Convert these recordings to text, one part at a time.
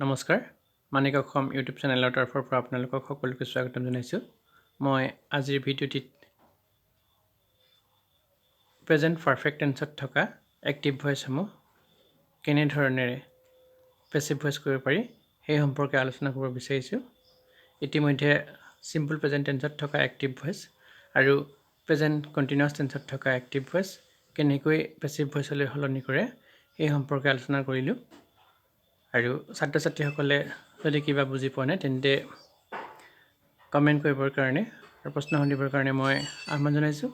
নমস্কাৰ মানিক অসম ইউটিউব চেনেলৰ তৰফৰ পৰা আপোনালোকক সকলোকে স্বাগতম জনাইছোঁ। মই আজিৰ ভিডিঅ'টিত প্ৰেজেণ্ট পাৰফেক্ট টেন্সত থকা এক্টিভ ভইচসমূহ কেনেধৰণেৰে পেছিভ ভইচ কৰিব পাৰি সেই সম্পৰ্কে আলোচনা কৰিব বিচাৰিছোঁ। ইতিমধ্যে চিম্পল প্ৰেজেণ্ট টেন্সত থকা এক্টিভ ভইচ আৰু প্ৰেজেণ্ট কণ্টিনিউৱাছ টেন্সত থকা এক্টিভ ভইচ কেনেকৈ পেছিভ ভইচলৈ সলনি কৰে সেই সম্পৰ্কে আলোচনা কৰিলোঁ। আৰু ছাত্ৰ ছাত্ৰীসকলে যদি কিবা বুজি পোৱা নাই তেন্তে কমেণ্ট কৰিবৰ কাৰণে আৰু প্ৰশ্ন সুধিবৰ কাৰণে মই আহ্বান জনাইছোঁ।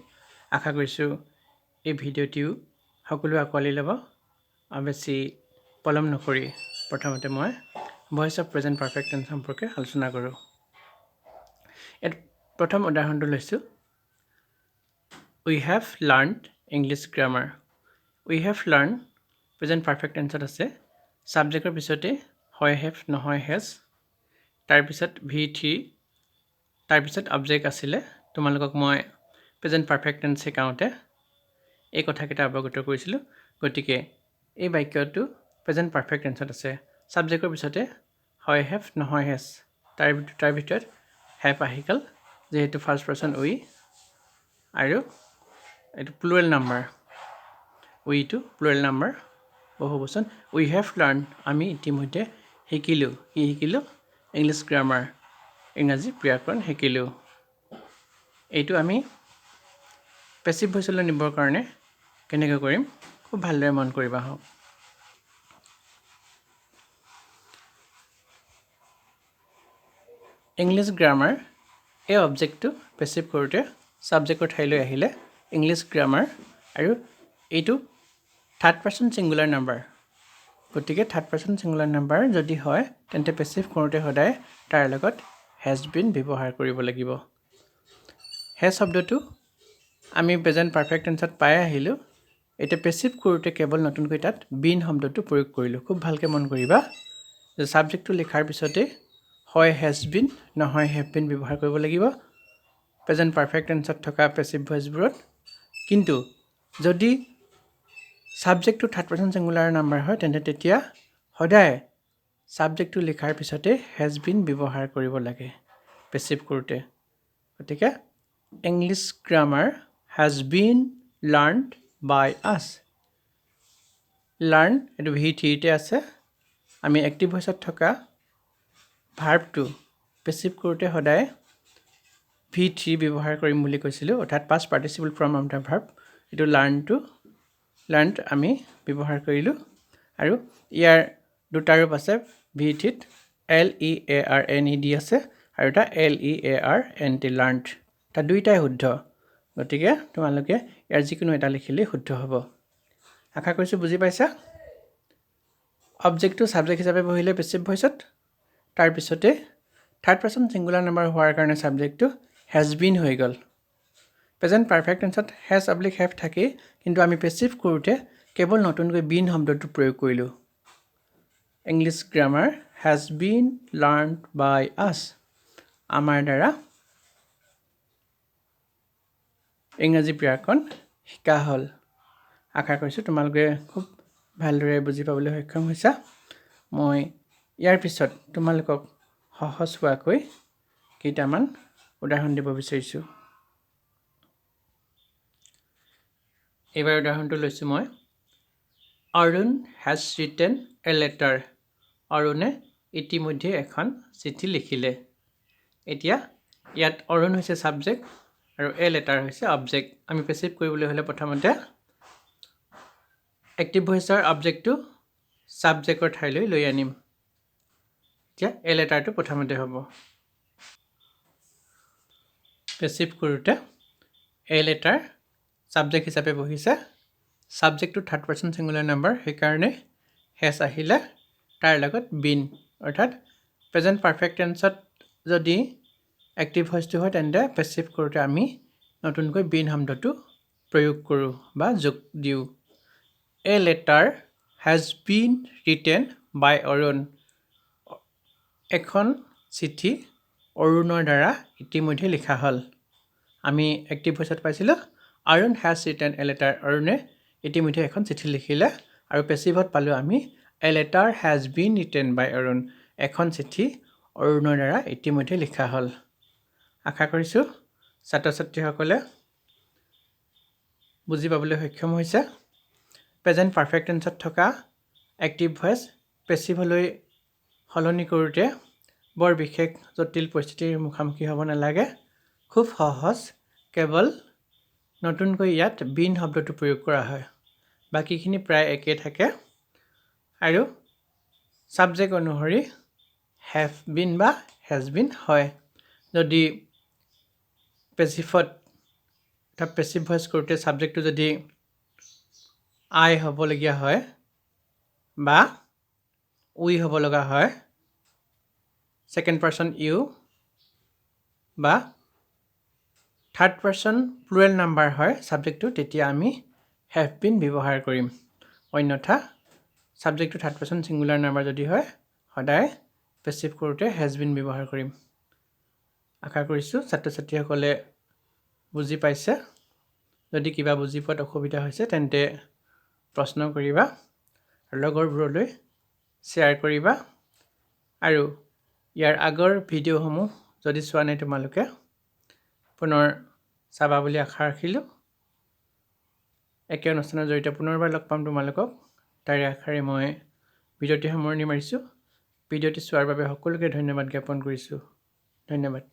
আশা কৰিছোঁ এই ভিডিঅ'টিও সকলোৱে আঁকোৱালি ল'ব। বেছি পলম নকৰি প্ৰথমতে মই voice of present perfect tense সম্পৰ্কে আলোচনা কৰোঁ। ইয়াত প্ৰথম উদাহৰণটো লৈছোঁ। We have learned English grammar. We have learn present perfect টেন্সত আছে ছাবজেক্টৰ পিছতে হয় হেভ নহয় হেজ, তাৰপিছত V3, তাৰপিছত অবজেক্ট আছিলে। তোমালোকক মই প্ৰেজেণ্ট পাৰফেক্ট টেন্স শিকাওঁতে এই কথাকেইটা অৱগত কৰিছিলোঁ। গতিকে এই বাক্যটো প্ৰেজেণ্ট পাৰফেক্ট টেন্সত আছে ছাবজেক্টৰ পিছতে হয় হেভ নহয় হেজ, তাৰ ভিতৰত হেভ আহি গ'ল যিহেতু ফাৰ্ষ্ট পাৰ্চন উই, আৰু এইটো প্লুৰেল নাম্বাৰ, উইটো প্লুৰেল নাম্বাৰ বহুবচন। উই হেভ লাৰ্ণ আমি ইতিমধ্যে শিকিলোঁ। কি শিকিলোঁ? ইংলিছ গ্ৰামাৰ, ইংৰাজী ব্যাকৰণ শিকিলোঁ। এইটো আমি পেছিভ ভইচলৈ নিবৰ কাৰণে কেনেকৈ কৰিম খুব ভালদৰে মন কৰিবা হওক। ইংলিছ গ্ৰামাৰ এই অবজেক্টটো পেছিভ কৰোঁতে ছাবজেক্টৰ ঠাইলৈ আহিলে ইংলিছ গ্ৰামাৰ, আৰু এইটো থাৰ্ড পাৰ্চন ছিংগুলাৰ নাম্বাৰ। গতিকে থাৰ্ড পাৰ্চন ছিংগুলাৰ নাম্বাৰ যদি হয় তেন্তে পেছিভ কৰোঁতে সদায় তাৰ লগত হেজ বিন ব্যৱহাৰ কৰিব লাগিব। হেজ শব্দটো আমি প্ৰেজেণ্ট পাৰফেক্ট টেন্সত পাই আহিলোঁ। এতিয়া পেছিভ কৰোঁতে কেৱল নতুনকৈ তাত বিন শব্দটো প্ৰয়োগ কৰিলোঁ। খুব ভালকৈ মন কৰিবা যে ছাবজেক্টটো লিখাৰ পিছতে হয় হেজ বিন নহয় হেভ বিন ব্যৱহাৰ কৰিব লাগিব প্ৰেজেণ্ট পাৰফেক্ট টেন্সত থকা পেছিভ ভইচবোৰত। কিন্তু যদি ছাবজেক্টটো থাৰ্ড পাৰ্চন ছিংগুলাৰ নাম্বাৰ হয় তেন্তে তেতিয়া সদায় ছাবজেক্টটো লিখাৰ পিছতে হেজ বিন ব্যৱহাৰ কৰিব লাগে পেছিভ কৰোঁতে। গতিকে ইংলিছ গ্ৰামাৰ হেজ বিন লাৰ্ণড বাই আছ। লাৰ্ণ এইটো V3তে আছে। আমি এক্টিভ ভইচত থকা ভাৰ্বটো পেছিভ কৰোঁতে সদায় V3 ব্যৱহাৰ কৰিম বুলি কৈছিলোঁ, অৰ্থাৎ past participle form of the verb. এইটো লাৰ্ণড আমি ব্যৱহাৰ কৰিলোঁ, আৰু ইয়াৰ দুটা ৰূপ আছে। V3ত LEARNED আছে আৰু এটা LEARNT, লাৰ্ণড। তাৰ দুইটাই শুদ্ধ। গতিকে তোমালোকে ইয়াৰ যিকোনো এটা লিখিলেই শুদ্ধ হ'ব। আশা কৰিছোঁ বুজি পাইছা। অবজেক্টটো ছাবজেক্ট হিচাপে বহিলে পেছিভ ভইচত, তাৰপিছতে থাৰ্ড পাৰ্চন ছিংগুলাৰ নাম্বাৰ হোৱাৰ কাৰণে ছাবজেক্টটো হেজ বিন হৈ গ'ল। প্ৰেজেণ্ট পাৰফেক্ট টেন্সত হেজ অবলিক হেভ থাকেই, কিন্তু আমি পেছিভ কৰোঁতে কেৱল নতুনকৈ বিন শব্দটো প্ৰয়োগ কৰিলোঁ। ইংলিছ গ্ৰামাৰ হেজ বিন লাৰ্ণড বাই আছ। আমাৰ দ্বাৰা ইংৰাজী ব্যাকৰণ শিকা হ'ল। আশা কৰিছোঁ তোমালোকে খুব ভালদৰে বুজি পাবলৈ সক্ষম হৈছা। মই ইয়াৰ পিছত তোমালোকক সহজ হোৱাকৈ কেইটামান উদাহৰণ দিব বিচাৰিছোঁ। এইবাৰ উদাহৰণটো লৈছোঁ মই। Arun has written a letter. অৰুণে ইতিমধ্যে এখন চিঠি লিখিলে। এতিয়া ইয়াত অৰুণ হৈছে ছাবজেক্ট আৰু এ লেটাৰ হৈছে অবজেক্ট। আমি পেছিভ কৰিবলৈ হ'লে প্ৰথমতে এক্টিভ ভইচৰ অবজেক্টটো ছাবজেক্টৰ ঠাইলৈ লৈ আনিম। এতিয়া এ লেটাৰটো প্ৰথমতে হ'ব। পেছিভ কৰোঁতে এ লেটাৰ ছাবজেক্ট হিচাপে বহিছে। ছাবজেক্টটো থাৰ্ড পাৰ্চন ছিংগুলাৰ নাম্বাৰ, সেইকাৰণে হেজ আহিলে তাৰ লগত বিন, অৰ্থাৎ প্ৰেজেণ্ট পাৰফেক্ট টেন্সত যদি এক্টিভ ভইচটো হয় তেন্তে পেছিভ কৰোঁতে আমি নতুনকৈ বিন শব্দটো প্ৰয়োগ কৰোঁ বা যোগ দিওঁ। A letter has been written by Arun. এখন চিঠি অৰুণৰ দ্বাৰা ইতিমধ্যে লিখা হ'ল। আমি এক্টিভ ভইচত পাইছিলোঁ Arun has written a letter. অৰুণে ইতিমধ্যে এখন চিঠি লিখিলে, আৰু পেছিভত পালোঁ আমি a letter has been written by Arun. এখন চিঠি অৰুণৰ দ্বাৰা ইতিমধ্যে লিখা হ'ল। আশা কৰিছোঁ ছাত্ৰ ছাত্ৰীসকলে বুজি পাবলৈ সক্ষম হৈছে। প্ৰেজেণ্ট পাৰফেক্ট টেন্সত থকা এক্টিভ ভইচ পেছিভলৈ সলনি কৰোঁতে বৰ বিশেষ জটিল পৰিস্থিতিৰ মুখামুখি হ'ব নালাগে। খুব সহজ, কেৱল নতুনকৈ ইয়াত বিন শব্দটো প্ৰয়োগ কৰা হয়। বাকীখিনি প্ৰায় একেই থাকে আৰু ছাবজেক্ট অনুসৰি হেভ বিন বা হেজ বিন হয়। যদি পেছিভত পেছিভ ভইচ কৰোঁতে ছাবজেক্টটো যদি আই হ'বলগীয়া হয় বা উই হ'ব লগা হয়, ছেকেণ্ড পাৰ্চন ইউ বা থাৰ্ড পাৰ্চন প্লুৰেল নাম্বাৰ হয় ছাবজেক্টটো, তেতিয়া আমি হেভ বিন ব্যৱহাৰ কৰিম। অন্যথা ছাবজেক্টটো থাৰ্ড পাৰ্চন ছিংগুলাৰ নাম্বাৰ যদি হয়, সদায় পেছিভ কৰোঁতে হেজ বিন ব্যৱহাৰ কৰিম। আশা কৰিছোঁ ছাত্ৰ ছাত্ৰীসকলে বুজি পাইছে। যদি কিবা বুজি পোৱাত অসুবিধা হৈছে তেন্তে প্ৰশ্ন কৰিবা, লগৰবোৰলৈ শ্বেয়াৰ কৰিবা আৰু ইয়াৰ আগৰ ভিডিঅ'সমূহ যদি চোৱা নাই তোমালোকে পুনৰ চাবা বুলি আশা ৰাখিলোঁ। একে অনুষ্ঠানৰ জৰিয়তে পুনৰবাৰ লগ পাম তোমালোকক, তাৰে আশাৰে মই ভিডিঅ'টি সামৰণি মাৰিছোঁ। ভিডিঅ'টি চোৱাৰ বাবে সকলোকে ধন্যবাদ জ্ঞাপন কৰিছোঁ। ধন্যবাদ।